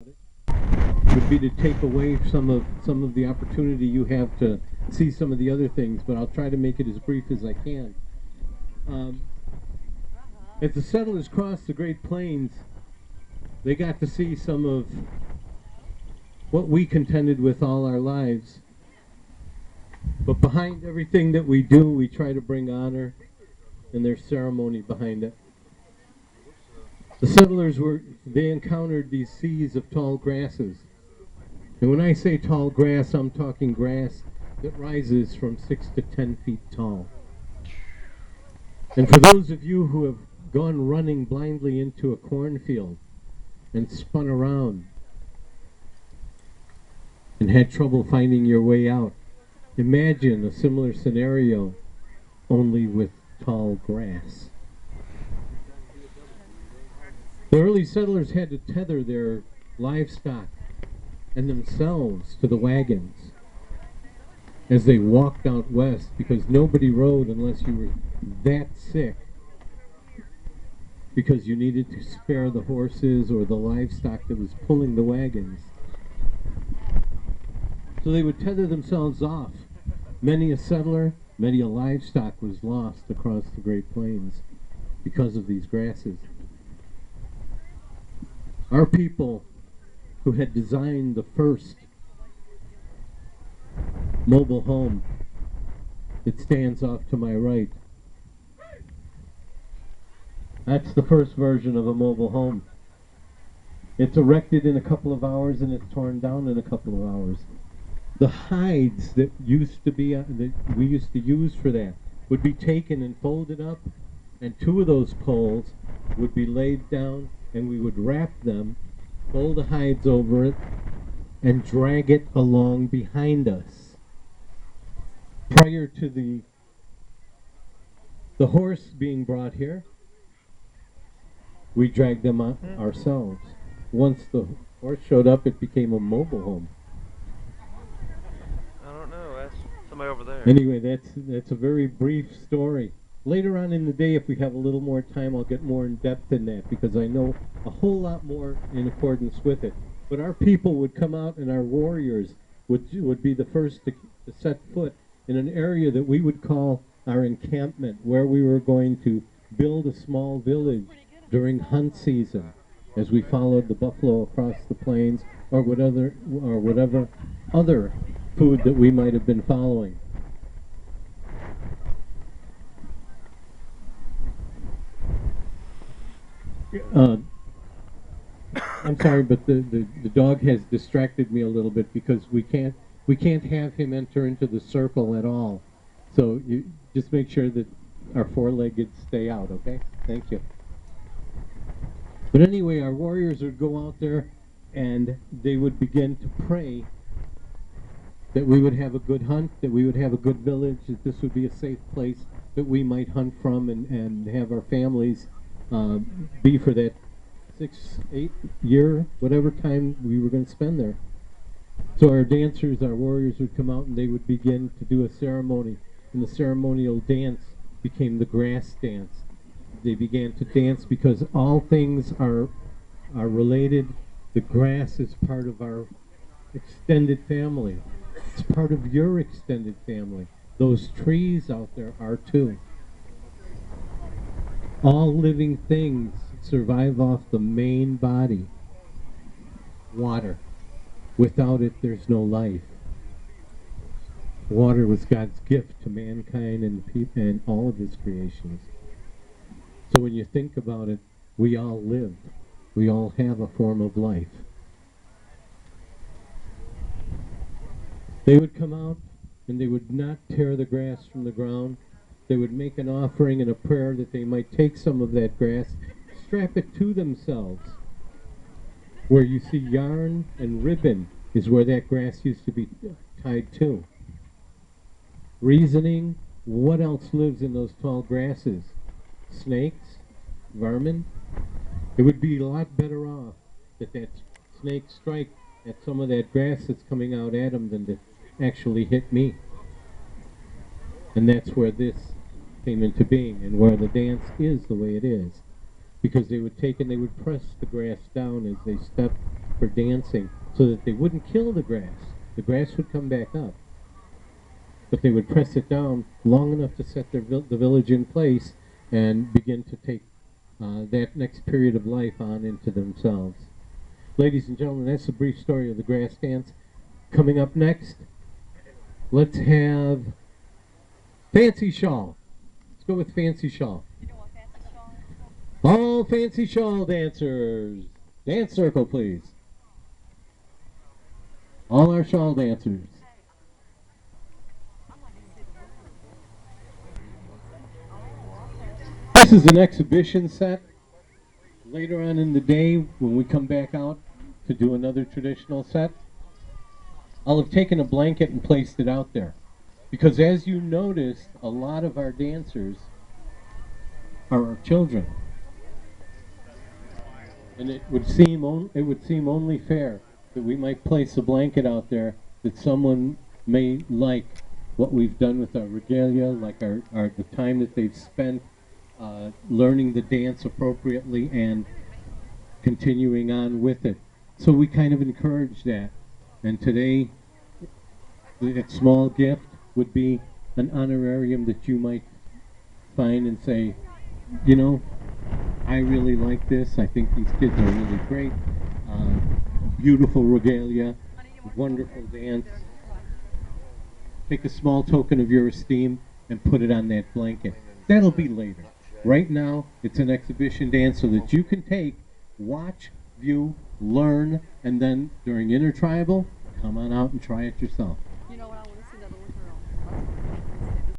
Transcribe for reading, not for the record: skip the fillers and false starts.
would be to take away some of the opportunity you have to see some of the other things, but I'll try to make it as brief as I can. Um, as the settlers crossed the Great Plains, they got to see some of what we contended with all our lives. But behind everything that we do, we try to bring honor, and there's ceremony behind it. The settlers they encountered these seas of tall grasses. And when I say tall grass, I'm talking grass that rises from 6 to 10 feet tall. And for those of you who have gone running blindly into a cornfield and spun around and had trouble finding your way out, imagine a similar scenario, only with tall grass. The early settlers had to tether their livestock and themselves to the wagons as they walked out west, because nobody rode unless you were that sick, because you needed to spare the horses or the livestock that was pulling the wagons. So they would tether themselves off. Many a settler, many a livestock was lost across the Great Plains because of these grasses. Our people, who had designed the first mobile home that stands off to my right, that's the first version of a mobile home. It's erected in a couple of hours and it's torn down in a couple of hours. The hides that used to be that we used to use for that would be taken and folded up, and 2 of those poles would be laid down, and we would wrap them, fold the hides over it, and drag it along behind us. Prior to the horse being brought here, we dragged them out ourselves. Once the horse showed up, it became a mobile home. I don't know. That's somebody over there. Anyway, that's a very brief story. Later on in the day, if we have a little more time, I'll get more in depth in that, because I know a whole lot more in accordance with it. But our people would come out, and our warriors would be the first to set foot in an area that we would call our encampment, where we were going to build a small village during hunt season, as we followed the buffalo across the plains, or whatever other food that we might have been following. I'm sorry, but the dog has distracted me a little bit, because we can't have him enter into the circle at all. So you just make sure that our 4-legged stay out, okay? Thank you. But anyway, our warriors would go out there and they would begin to pray that we would have a good hunt, that we would have a good village, that this would be a safe place that we might hunt from and have our families be for that 6-8 year, whatever time we were going to spend there. So our dancers, our warriors would come out and they would begin to do a ceremony, and the ceremonial dance became the grass dance. They began to dance because all things are related. The grass is part of our extended family. It's part of your extended family. Those trees out there are too. All living things survive off the main body, water. Without it, there's no life. Water was God's gift to mankind and all of his creations. So when you think about it, we all live. We all have a form of life. They would come out and they would not tear the grass from the ground. They would make an offering and a prayer that they might take some of that grass, strap it to themselves. Where you see yarn and ribbon is where that grass used to be tied to. Reasoning, what else lives in those tall grasses? Snakes, vermin. It would be a lot better off that snake strike at some of that grass that's coming out at him than to actually hit me. And that's where this came into being, and where the dance is the way it is. Because they would take and they would press the grass down as they stepped proper dancing so that they wouldn't kill the grass. The grass would come back up. But they would press it down long enough to set the village in place and begin to take that next period of life on into themselves. Ladies and gentlemen, that's a brief story of the grass dance. Coming up next, let's have Fancy Shawl. Let's go with Fancy Shawl. You know what fancy shawl is? All Fancy Shawl dancers, dance circle please. All our shawl dancers. This is an exhibition set. Later on in the day, when we come back out to do another traditional set, I'll have taken a blanket and placed it out there. Because as you noticed, a lot of our dancers are our children. And it would seem only fair that we might place a blanket out there that someone may like what we've done with our regalia, like the time that they've spent learning the dance appropriately and continuing on with it. So we kind of encourage that. And today, a small gift would be an honorarium that you might find and say, you know, I really like this. I think these kids are really great. Beautiful regalia, wonderful dance. Take a small token of your esteem and put it on that blanket. That'll be later. Right now, it's an exhibition dance so that you can take, watch, view, learn, and then during intertribal, come on out and try it yourself.